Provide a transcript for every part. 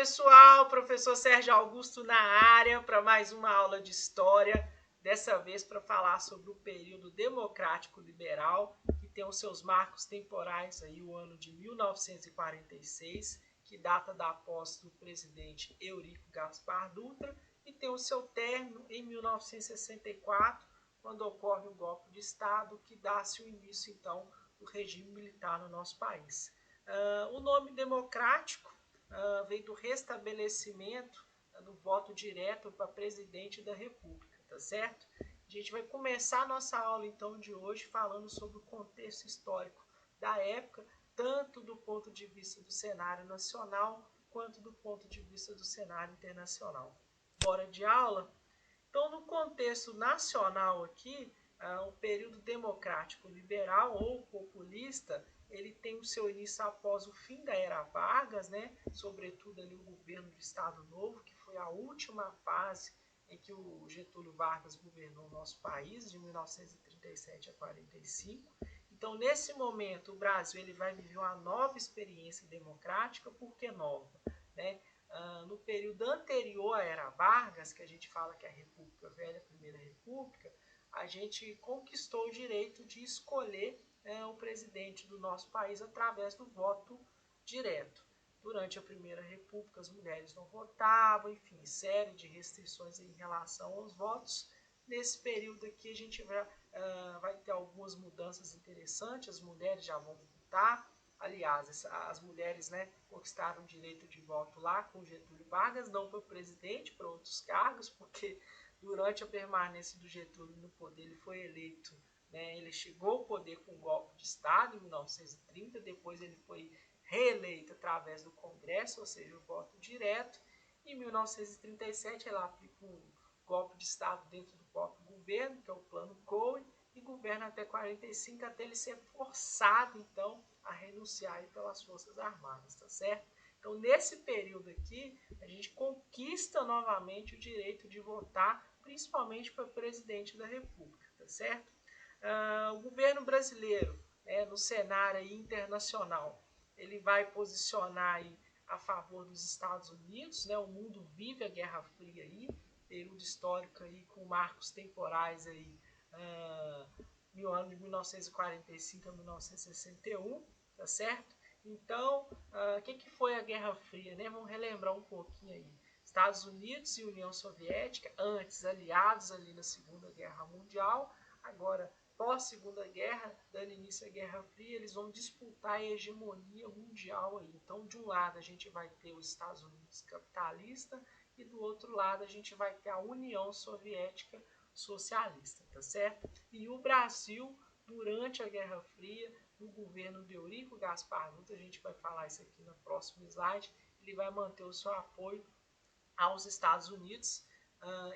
pessoal, professor Sérgio Augusto na área para mais uma aula de história, dessa vez para falar sobre o período democrático liberal, que tem os seus marcos temporais aí o ano de 1946, que data da posse do presidente Eurico Gaspar Dutra, e tem o seu término em 1964, quando ocorre o golpe de Estado, que dá-se o início então do regime militar no nosso país. O nome democrático veio do restabelecimento do voto direto para presidente da República, tá certo? A gente vai começar a nossa aula então de hoje falando sobre o contexto histórico da época, tanto do ponto de vista do cenário nacional quanto do ponto de vista do cenário internacional. Bora de aula? Então, no contexto nacional aqui, o período democrático liberal ou populista, ele tem o seu início após o fim da era Vargas, né? Sobretudo ali o governo do Estado Novo, que foi a última fase em que o Getúlio Vargas governou o nosso país, de 1937 a 45. Então, nesse momento, o Brasil ele vai viver uma nova experiência democrática. Por que nova? Né? No período anterior à era Vargas, que a gente fala que é a República Velha, a Primeira República, a gente conquistou o direito de escolher o presidente do nosso país através do voto direto. Durante a Primeira República, as mulheres não votavam, enfim, série de restrições em relação aos votos. Nesse período aqui, a gente vai ter algumas mudanças interessantes, as mulheres já vão votar. Aliás, as mulheres, né, conquistaram o direito de voto lá com Getúlio Vargas, não para presidente, para outros cargos, porque durante a permanência do Getúlio no poder, ele foi eleito, né, ele chegou ao poder com um golpe de Estado em 1930, depois ele foi reeleito através do Congresso, ou seja, o voto direto. Em 1937, ela aplica um golpe de Estado dentro do próprio governo, que é o Plano Cohen, e governa até 45, até ele ser forçado, então, a renunciar pelas Forças Armadas, tá certo? Então, nesse período aqui, a gente conquista novamente o direito de votar, principalmente para presidente da República, tá certo? O governo brasileiro, né, no cenário internacional, ele vai posicionar aí a favor dos Estados Unidos, né? O mundo vive a Guerra Fria aí, período histórico aí com marcos temporais aí, no ano de 1945 a 1961, tá certo? Então, o que foi a Guerra Fria, né? Vamos relembrar um pouquinho aí. Estados Unidos e União Soviética, antes aliados ali na Segunda Guerra Mundial, agora pós-Segunda Guerra, dando início à Guerra Fria, eles vão disputar a hegemonia mundial aí. Então, de um lado a gente vai ter os Estados Unidos capitalista e do outro lado a gente vai ter a União Soviética socialista, tá certo? E o Brasil, durante a Guerra Fria, no governo de Eurico Gaspar Dutra, a gente vai falar isso aqui no próximo slide, ele vai manter o seu apoio aos Estados Unidos.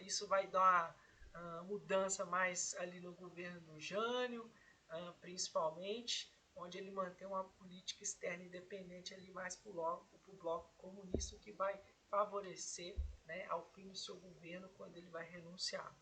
Isso vai dar uma mudança mais ali no governo do Jânio, principalmente, onde ele mantém uma política externa independente ali mais para o bloco comunista, que vai favorecer, né, ao fim do seu governo quando ele vai renunciar.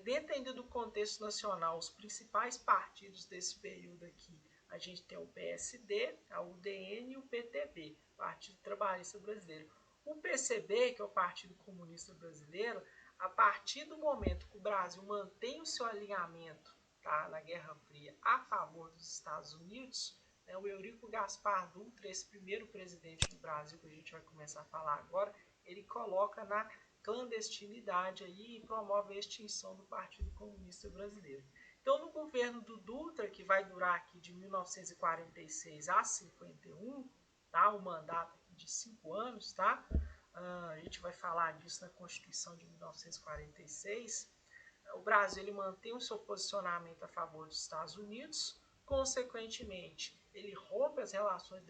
Dentro ainda do contexto nacional, os principais partidos desse período aqui, a gente tem o PSD, a UDN e o PTB, Partido Trabalhista Brasileiro. O PCB, que é o Partido Comunista Brasileiro, a partir do momento que o Brasil mantém o seu alinhamento, tá, na Guerra Fria a favor dos Estados Unidos, né, o Eurico Gaspar Dutra, esse primeiro presidente do Brasil que a gente vai começar a falar agora, ele coloca na clandestinidade aí e promove a extinção do Partido Comunista Brasileiro. Então, no governo do Dutra, que vai durar aqui de 1946 a 51, tá, o mandato de 5 anos, tá? A gente vai falar disso na Constituição de 1946. O Brasil ele mantém o seu posicionamento a favor dos Estados Unidos, consequentemente, ele rompe as relações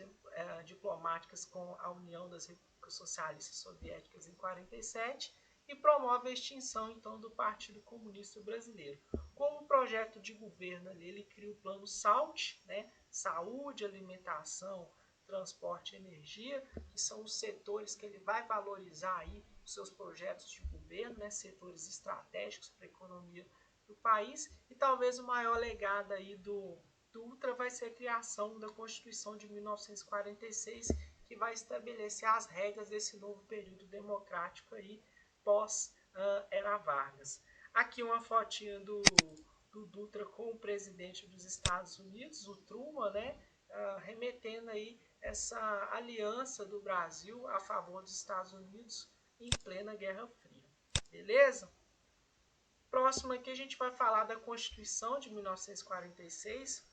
diplomáticas com a União das Repúblicas Socialistas Soviéticas em 47 e promove a extinção então do Partido Comunista Brasileiro. Como projeto de governo ele cria o Plano SALT, né? Saúde, alimentação, transporte e energia, que são os setores que ele vai valorizar aí os seus projetos de governo, né, setores estratégicos para a economia do país, e talvez o maior legado aí do Dutra vai ser a criação da Constituição de 1946, que vai estabelecer as regras desse novo período democrático aí, pós-era Vargas. Aqui uma fotinha do Dutra com o presidente dos Estados Unidos, o Truman, né, remetendo aí essa aliança do Brasil a favor dos Estados Unidos em plena Guerra Fria. Beleza? Próximo aqui a gente vai falar da Constituição de 1946,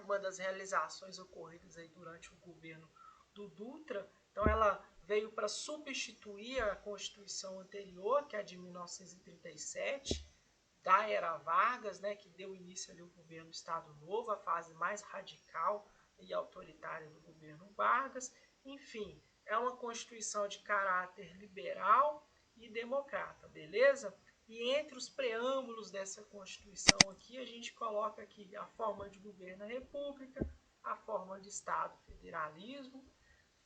uma das realizações ocorridas aí durante o governo do Dutra. Então ela veio para substituir a Constituição anterior, que é a de 1937, da era Vargas, né, que deu início ali ao governo do Estado Novo, a fase mais radical e autoritária do governo Vargas. Enfim, é uma Constituição de caráter liberal e democrata, beleza? E entre os preâmbulos dessa Constituição aqui, a gente coloca aqui a forma de governo da República, a forma de Estado federalismo,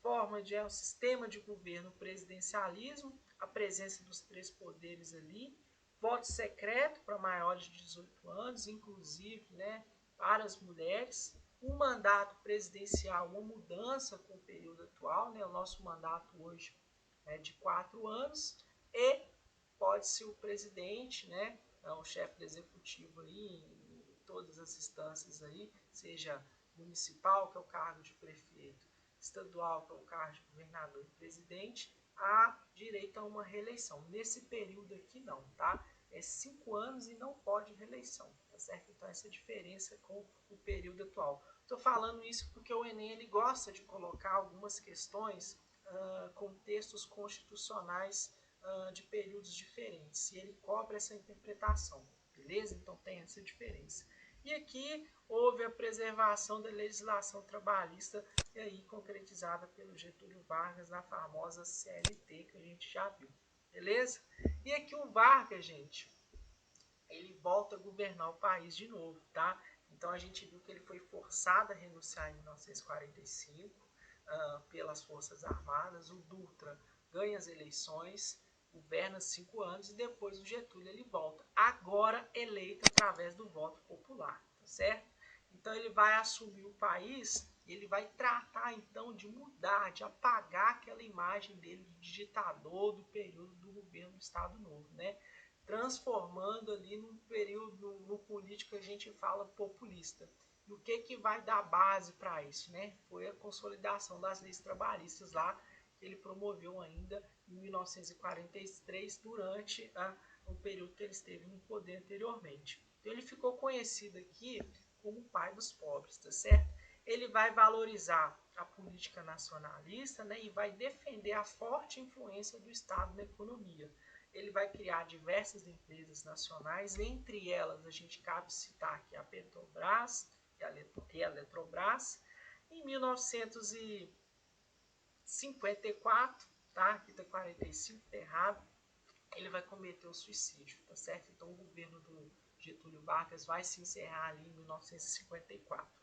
forma de sistema de governo presidencialismo, a presença dos três poderes ali, voto secreto para maiores de 18 anos, inclusive, né, para as mulheres, um mandato presidencial, uma mudança com o período atual, né, o nosso mandato hoje é de 4 anos, e pode-se o presidente, né, o chefe do executivo aí, em todas as instâncias aí, seja municipal, que é o cargo de prefeito, estadual, que é o cargo de governador e presidente, há direito a uma reeleição. Nesse período aqui não, tá? É 5 anos e não pode reeleição, tá certo? Então essa diferença com o período atual. Estou falando isso porque o Enem ele gosta de colocar algumas questões com textos constitucionais de períodos diferentes, e ele cobra essa interpretação, beleza? Então tem essa diferença. E aqui houve a preservação da legislação trabalhista, e aí concretizada pelo Getúlio Vargas na famosa CLT que a gente já viu, beleza? E aqui o Vargas, gente, ele volta a governar o país de novo, tá? Então a gente viu que ele foi forçado a renunciar em 1945 pelas Forças Armadas. O Dutra ganha as eleições, governa 5 anos e depois o Getúlio ele volta, agora eleito através do voto popular, tá certo? Então ele vai assumir o país, ele vai tratar então de mudar, de apagar aquela imagem dele de ditador do período do governo do Estado Novo, né? Transformando ali num período, no político que a gente fala populista. E o que vai dar base para isso, né? Foi a consolidação das leis trabalhistas lá, que ele promoveu ainda em 1943, durante o período que ele esteve no poder anteriormente. Então ele ficou conhecido aqui como o pai dos pobres, tá certo? Ele vai valorizar a política nacionalista, né, e vai defender a forte influência do Estado na economia. Ele vai criar diversas empresas nacionais, entre elas a gente cabe citar aqui a Petrobras e a Eletrobras. Em 1954, tá? Aqui está 45, tá errado, ele vai cometer o suicídio, tá certo? Então o governo do Getúlio Vargas vai se encerrar ali em 1954.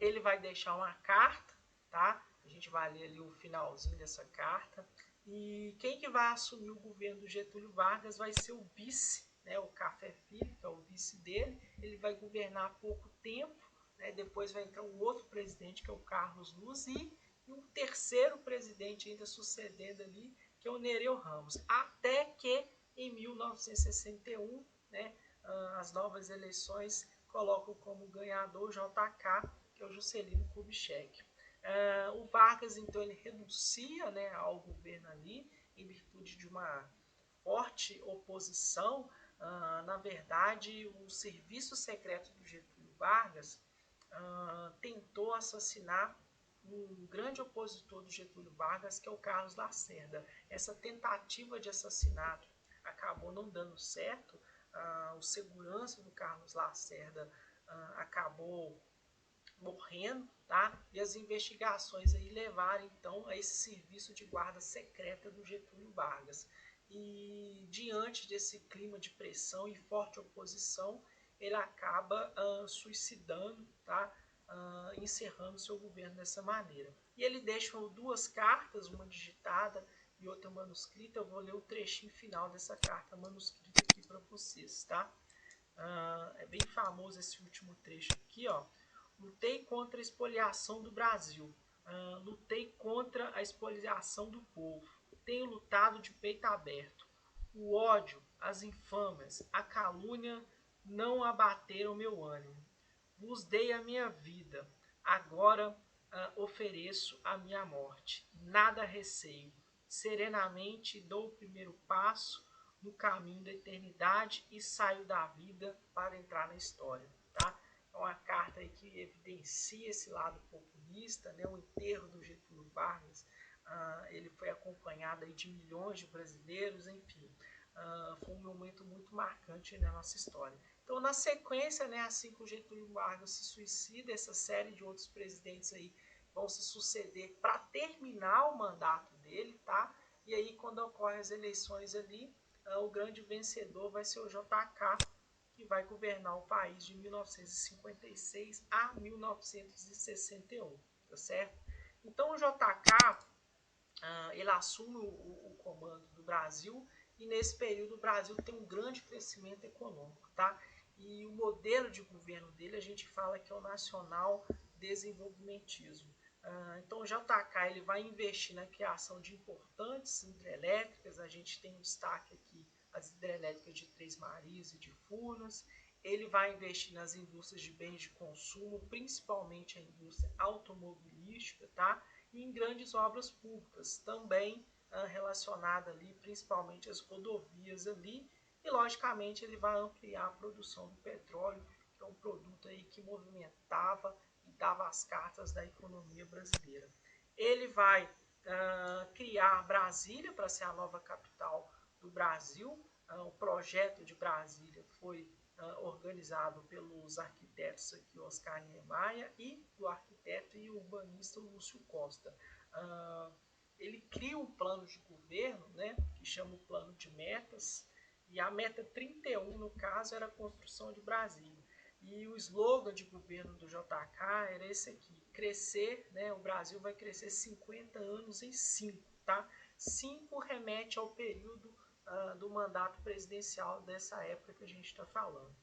Ele vai deixar uma carta, tá? A gente vai ler ali o finalzinho dessa carta. E quem que vai assumir o governo do Getúlio Vargas vai ser o vice, né, o Café Filho, que é o vice dele. Ele vai governar há pouco tempo, né, depois vai entrar um outro presidente, que é o Carlos Luz, e um terceiro presidente ainda sucedendo ali, que é o Nereu Ramos. Até que em 1961, né, as novas eleições colocam como ganhador o JK, que é o Juscelino Kubitschek. O Vargas, então, ele renuncia, né, ao governo ali, em virtude de uma forte oposição. Na verdade, o serviço secreto do Getúlio Vargas tentou assassinar um grande opositor do Getúlio Vargas, que é o Carlos Lacerda. Essa tentativa de assassinato acabou não dando certo. O segurança do Carlos Lacerda acabou morrendo, tá? E as investigações aí levaram então a esse serviço de guarda secreta do Getúlio Vargas. E diante desse clima de pressão e forte oposição, ele acaba suicidando, tá? Encerrando seu governo dessa maneira. E ele deixa duas cartas, uma digitada e outra manuscrita. Eu vou ler o trechinho final dessa carta manuscrita aqui para vocês, tá? É bem famoso esse último trecho aqui, ó. Lutei contra a expoliação do Brasil. Lutei contra a expoliação do povo. Tenho lutado de peito aberto. O ódio, as infâmias, a calúnia não abateram meu ânimo. Vos dei a minha vida. Agora ofereço a minha morte. Nada receio. Serenamente dou o primeiro passo no caminho da eternidade e saio da vida para entrar na história. Tá? É uma carta aí que evidencia esse lado populista, né? O enterro do Getúlio Vargas, ele foi acompanhado aí de milhões de brasileiros, enfim, foi um momento muito marcante na nossa história. Então, na sequência, né, assim que o Getúlio Vargas se suicida, essa série de outros presidentes aí vão se suceder para terminar o mandato dele, tá? E aí, quando ocorrem as eleições ali, o grande vencedor vai ser o JK, que vai governar o país de 1956 a 1961, tá certo? Então o JK, ele assume o comando do Brasil e nesse período o Brasil tem um grande crescimento econômico, tá? E o modelo de governo dele a gente fala que é o nacional desenvolvimentismo. Então o JK ele vai investir na criação de importantes hidrelétricas, a gente tem um destaque aqui as hidrelétricas de Três Marias e de Furnas. Ele vai investir nas indústrias de bens de consumo, principalmente a indústria automobilística, tá? E em grandes obras públicas, também relacionada ali, principalmente as rodovias ali. E, logicamente, ele vai ampliar a produção do petróleo, que é um produto aí que movimentava e dava as cartas da economia brasileira. Ele vai criar Brasília para ser a nova capital do Brasil. O projeto de Brasília foi organizado pelos arquitetos aqui, Oscar Niemeyer, e do arquiteto e urbanista Lúcio Costa. Ele cria um plano de governo, né, que chama o plano de metas, e a meta 31, no caso, era a construção de Brasília. E o slogan de governo do JK era esse aqui, crescer, né, o Brasil vai crescer 50 anos em 5, tá? 5 remete ao período do mandato presidencial dessa época que a gente está falando.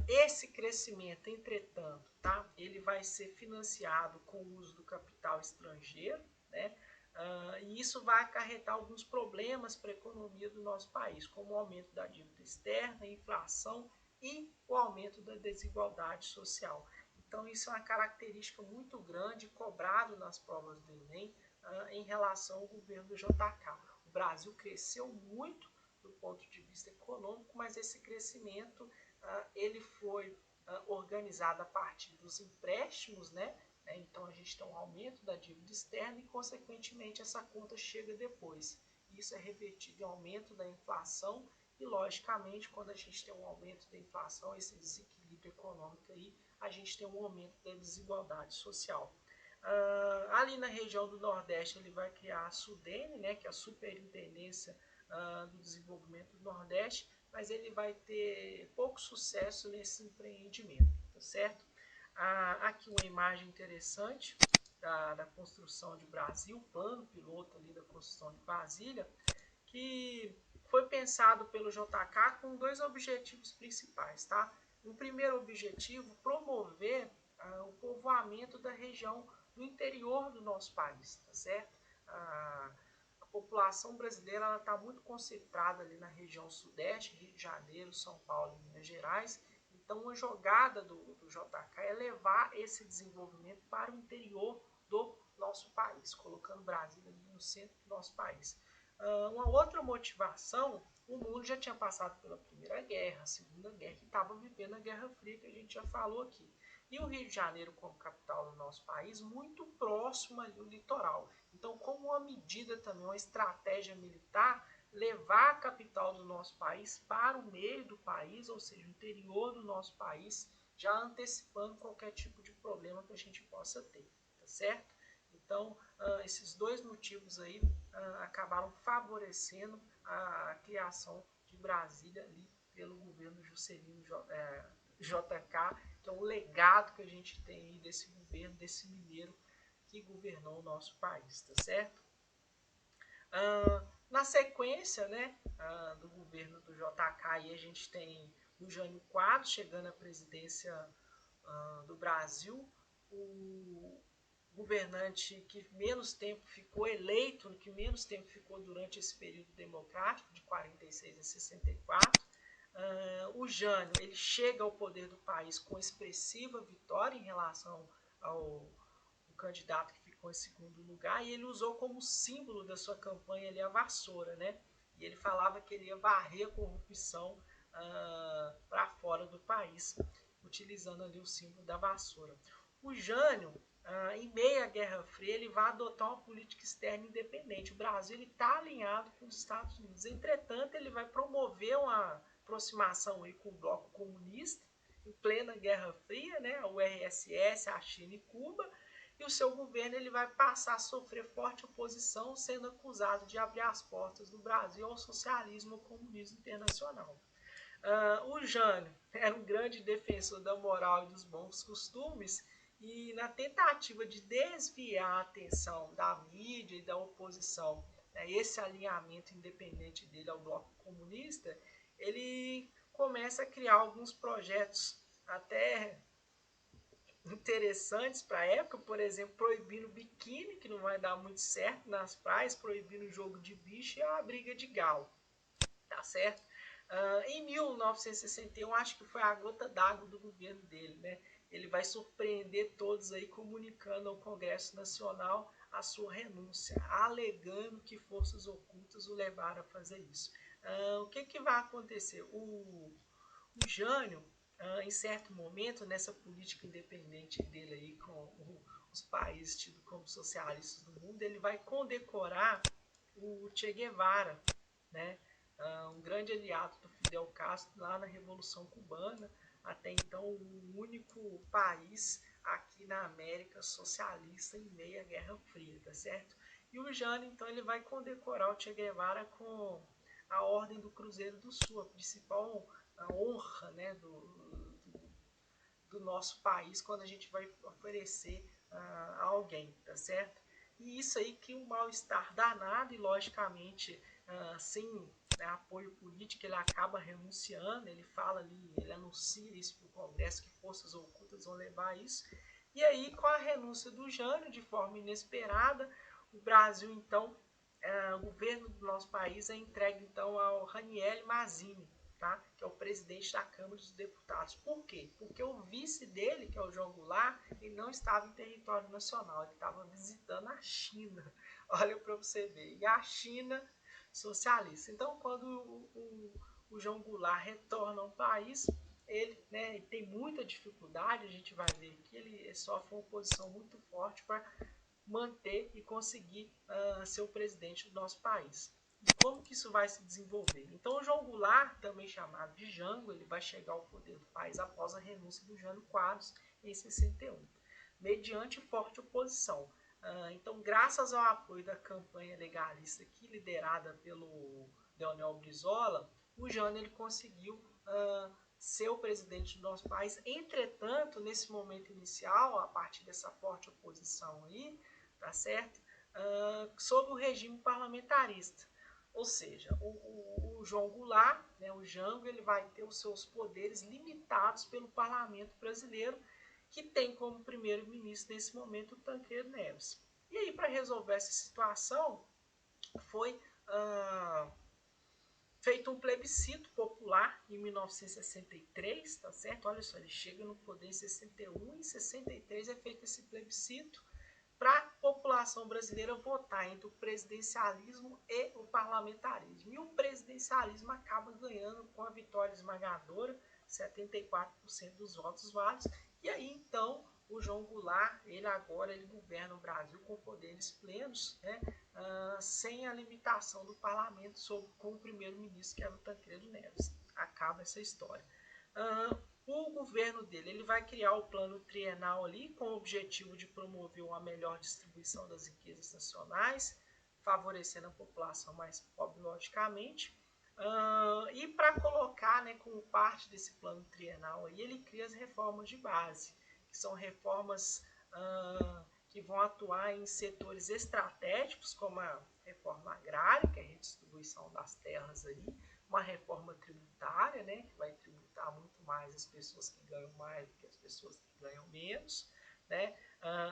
Esse crescimento, entretanto, tá, ele vai ser financiado com o uso do capital estrangeiro, né? E isso vai acarretar alguns problemas para a economia do nosso país, como o aumento da dívida externa, a inflação e o aumento da desigualdade social. Então, isso é uma característica muito grande, cobrado nas provas do Enem, em relação ao governo do JK. O Brasil cresceu muito do ponto de vista econômico, mas esse crescimento ele foi organizado a partir dos empréstimos, né? Então a gente tem um aumento da dívida externa e, consequentemente, essa conta chega depois. Isso é revertido em aumento da inflação e, logicamente, quando a gente tem um aumento da inflação, esse desequilíbrio econômico aí, a gente tem um aumento da desigualdade social. Ali na região do Nordeste ele vai criar a SUDENE, né, que é a Superintendência do Desenvolvimento do Nordeste, mas ele vai ter pouco sucesso nesse empreendimento, tá certo? Aqui uma imagem interessante da construção de Brasília, o plano piloto ali da construção de Brasília, que foi pensado pelo JK com dois objetivos principais, tá? O primeiro objetivo, promover o povoamento da região do interior do nosso país, tá certo? A população brasileira está muito concentrada ali na região sudeste, Rio de Janeiro, São Paulo e Minas Gerais. Então, a jogada do JK é levar esse desenvolvimento para o interior do nosso país, colocando Brasília no centro do nosso país. Uma outra motivação, o mundo já tinha passado pela Primeira Guerra, a Segunda Guerra, e estava vivendo a Guerra Fria, que a gente já falou aqui. E o Rio de Janeiro, como capital do nosso país, muito próximo ali ao litoral. Então, como uma medida também, uma estratégia militar, levar a capital do nosso país para o meio do país, ou seja, o interior do nosso país, já antecipando qualquer tipo de problema que a gente possa ter, tá certo? Então, esses dois motivos aí acabaram favorecendo a criação de Brasília ali pelo governo Juscelino JK, que é um legado que a gente tem aí desse governo, desse mineiro que governou o nosso país, tá certo? Na sequência, né, do governo do JK, aí a gente tem o Jânio Quadros chegando à presidência do Brasil, o governante que menos tempo ficou eleito, que menos tempo ficou durante esse período democrático, de 46 a 64. O Jânio, ele chega ao poder do país com expressiva vitória em relação ao candidato que ficou em segundo lugar, e ele usou como símbolo da sua campanha ali a vassoura, né? E ele falava que ele ia varrer a corrupção para fora do país, utilizando ali o símbolo da vassoura. O Jânio, em meio à Guerra Fria, ele vai adotar uma política externa independente. O Brasil está alinhado com os Estados Unidos. Entretanto, ele vai promover uma aproximação aí com o bloco comunista, em plena Guerra Fria, né? O URSS, a China e Cuba, e o seu governo ele vai passar a sofrer forte oposição, sendo acusado de abrir as portas do Brasil ao socialismo ou comunismo internacional. O Jânio era um grande defensor da moral e dos bons costumes, e na tentativa de desviar a atenção da mídia e da oposição, né, esse alinhamento independente dele ao bloco comunista, ele começa a criar alguns projetos até interessantes para a época, por exemplo, proibindo o biquíni, que não vai dar muito certo nas praias, proibindo o jogo de bicho e a briga de galo, tá certo? Em 1961, acho que foi a gota d'água do governo dele, né? Ele vai surpreender todos aí comunicando ao Congresso Nacional a sua renúncia, alegando que forças ocultas o levaram a fazer isso. O que vai acontecer? O Jânio, em certo momento, nessa política independente dele aí com os países tidos como socialistas do mundo, ele vai condecorar o Che Guevara, né? Um grande aliado do Fidel Castro lá na Revolução Cubana, até então o único país aqui na América socialista em meio à Guerra Fria, tá certo? E o Jânio, então, ele vai condecorar o Che Guevara com a Ordem do Cruzeiro do Sul, a principal honra, né, do nosso país quando a gente vai oferecer a alguém, tá certo? E isso aí cria um mal-estar danado e, logicamente, sem, né, apoio político, ele acaba renunciando, ele fala ali, ele anuncia isso para o Congresso, que forças ocultas vão levar a isso. E aí, com a renúncia do Jânio, de forma inesperada, o Brasil, então, o governo do nosso país é entregue, então, ao Ranieri Mazzini, tá? Que é o presidente da Câmara dos Deputados. Por quê? Porque o vice dele, que é o João Goulart, ele não estava em território nacional, ele estava visitando a China. Olha para você ver. E a China socialista. Então, quando o João Goulart retorna ao país, ele, né, tem muita dificuldade, a gente vai ver que ele sofre uma oposição muito forte para manter e conseguir ser o presidente do nosso país. E como que isso vai se desenvolver? Então, o João Goulart, também chamado de Jango, ele vai chegar ao poder do país após a renúncia do Jânio Quadros em 61, mediante forte oposição. Então, graças ao apoio da campanha legalista aqui, liderada pelo Leonel Brizola, o Jânio ele conseguiu ser o presidente do nosso país. Entretanto, nesse momento inicial, a partir dessa forte oposição aí, tá certo? Sob o regime parlamentarista. Ou seja, o João Goulart, né, o Jango, ele vai ter os seus poderes limitados pelo parlamento brasileiro, que tem como primeiro-ministro nesse momento o Tancredo Neves. E aí, para resolver essa situação, foi feito um plebiscito popular em 1963, tá certo? Olha só, ele chega no poder em 61, e em 63 é feito esse plebiscito para a população brasileira votar entre o presidencialismo e o parlamentarismo. E o presidencialismo acaba ganhando com a vitória esmagadora, 74% dos votos válidos. E aí, então, o João Goulart, ele governa o Brasil com poderes plenos, né, sem a limitação do parlamento com o primeiro-ministro, que era o Tancredo Neves. Acaba essa história. O governo dele ele vai criar o plano trienal ali com o objetivo de promover uma melhor distribuição das riquezas nacionais, favorecendo a população mais pobre, logicamente. E para colocar, né, como parte desse plano trienal aí, ele cria as reformas de base, que são reformas que vão atuar em setores estratégicos, como a reforma agrária, que é a redistribuição das terras ali, uma reforma tributária, né, que vai tributar muito mais as pessoas que ganham mais do que as pessoas que ganham menos, né?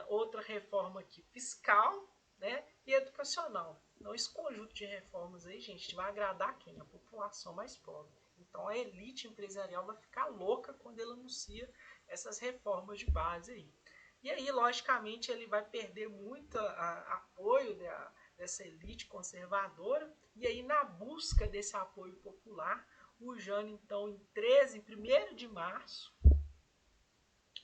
Outra reforma aqui fiscal, né? E educacional. Então esse conjunto de reformas aí, gente, vai agradar quem? A população mais pobre. Então a elite empresarial vai ficar louca quando ele anuncia essas reformas de base aí. E aí, logicamente, ele vai perder muito apoio dessa elite conservadora. E aí, na busca desse apoio popular, o Jânio, então, em 1º de março,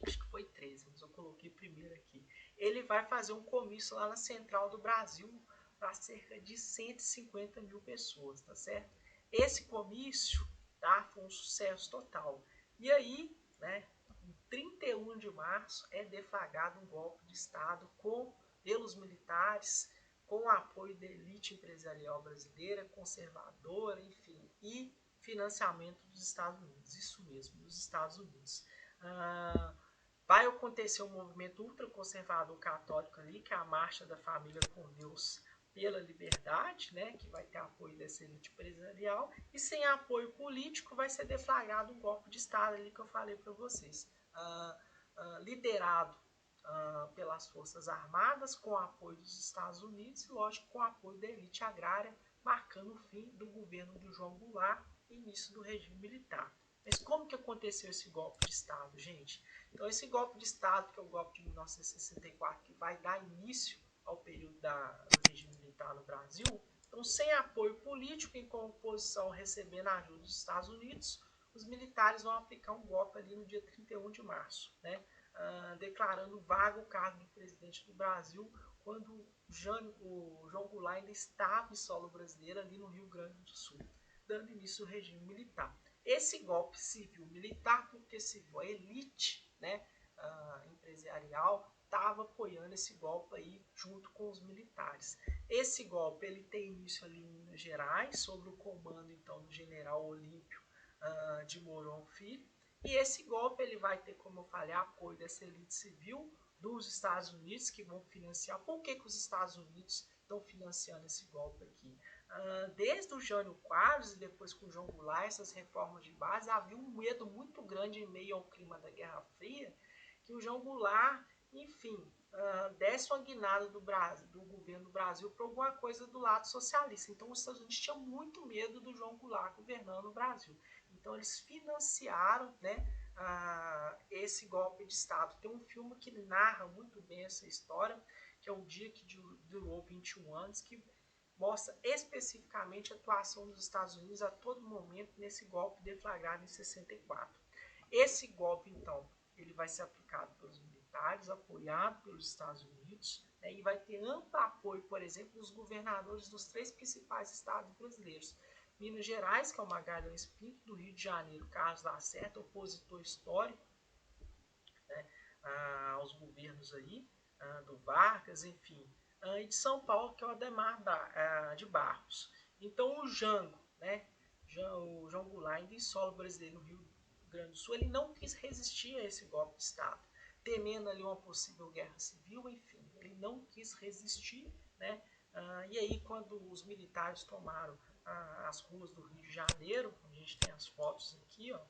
acho que foi 13, mas eu coloquei primeiro aqui, ele vai fazer um comício lá na Central do Brasil para cerca de 150 mil pessoas, tá certo? Esse comício, tá, foi um sucesso total. E aí, né, em 31 de março é deflagrado um golpe de Estado pelos militares, com o apoio da elite empresarial brasileira, conservadora, enfim, e financiamento dos Estados Unidos, isso mesmo, dos Estados Unidos. Vai acontecer um movimento ultraconservador católico ali, que é a Marcha da Família com Deus pela Liberdade, né, que vai ter apoio dessa elite empresarial, e sem apoio político vai ser deflagrado um golpe de Estado ali que eu falei para vocês, liderado pelas Forças Armadas, com apoio dos Estados Unidos e, lógico, com apoio da elite agrária, marcando o fim do governo de João Goulart e início do regime militar. Mas como que aconteceu esse golpe de Estado, gente? Então, esse golpe de Estado, que é o golpe de 1964, que vai dar início ao período do regime militar no Brasil, então, sem apoio político e com oposição recebendo a ajuda dos Estados Unidos, os militares vão aplicar um golpe ali no dia 31 de março, né? Declarando vago o cargo de presidente do Brasil, quando o João Goulart ainda estava em solo brasileiro, ali no Rio Grande do Sul, dando início ao regime militar. Esse golpe civil-militar, porque civil, a elite, né, empresarial estava apoiando esse golpe aí junto com os militares. Esse golpe ele tem início ali em Minas Gerais, sob o comando então do general Olímpio de Mourão Filho. E esse golpe ele vai ter, como eu falei, apoio dessa elite civil dos Estados Unidos, que vão financiar. Por que os Estados Unidos estão financiando esse golpe aqui? Desde o Jânio Quadros e depois com o João Goulart, essas reformas de base, havia um medo muito grande em meio ao clima da Guerra Fria, que o João Goulart, enfim, desse uma guinada do governo do Brasil para alguma coisa do lado socialista. Então os Estados Unidos tinham muito medo do João Goulart governando o Brasil. Então eles financiaram, né, esse golpe de Estado. Tem um filme que narra muito bem essa história, que é O Dia que Durou 21 Anos, que mostra especificamente a atuação dos Estados Unidos a todo momento nesse golpe deflagrado em 64. Esse golpe, então, ele vai ser aplicado pelos militares, apoiado pelos Estados Unidos, né, e vai ter amplo apoio, por exemplo, dos governadores dos 3 principais estados brasileiros. Minas Gerais, que é o Magalhães Pinto, do Rio de Janeiro, Carlos Lacerda, opositor histórico, né, aos governos aí, do Vargas, enfim, e de São Paulo, que é o Ademar de Barros. Então o Jango, né, o João Goulart, ainda em solo brasileiro no Rio Grande do Sul, ele não quis resistir a esse golpe de Estado, temendo ali uma possível guerra civil, enfim, ele não quis resistir, né, e aí quando os militares tomaram as ruas do Rio de Janeiro, a gente tem as fotos aqui, ó,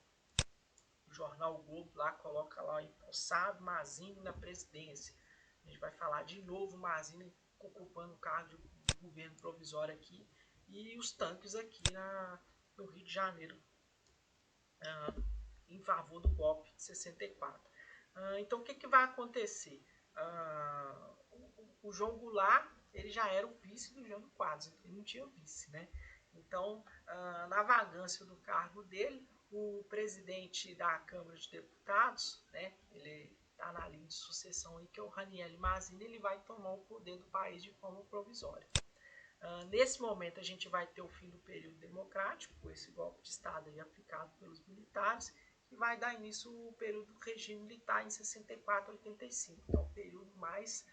o jornal o Globo lá coloca lá empossado Mazzini na presidência. A gente vai falar de novo Mazzini ocupando o cargo de governo provisório aqui e os tanques aqui no Rio de Janeiro em favor do golpe de 64. Então o que vai acontecer? O João Goulart ele já era o vice do Jânio Quadros, ele não tinha vice, né? Então, na vagância do cargo dele, o presidente da Câmara de Deputados, né, ele está na linha de sucessão aí, que é o Ranieri Mazzini, ele vai tomar o poder do país de forma provisória. Nesse momento, a gente vai ter o fim do período democrático, esse golpe de Estado aí aplicado pelos militares, que vai dar início ao período do regime militar em 64 a 85, que é o período mais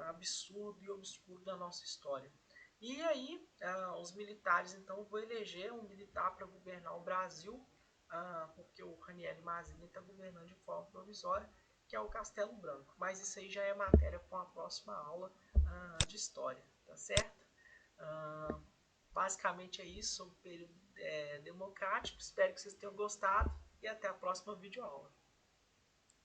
absurdo e obscuro da nossa história. E aí, os militares, então, vão eleger um militar para governar o Brasil, porque o Ranieri Mazzini está governando de forma provisória, que é o Castelo Branco. Mas isso aí já é matéria para a próxima aula de história, tá certo? Basicamente é isso sobre o período democrático. Espero que vocês tenham gostado e até a próxima videoaula.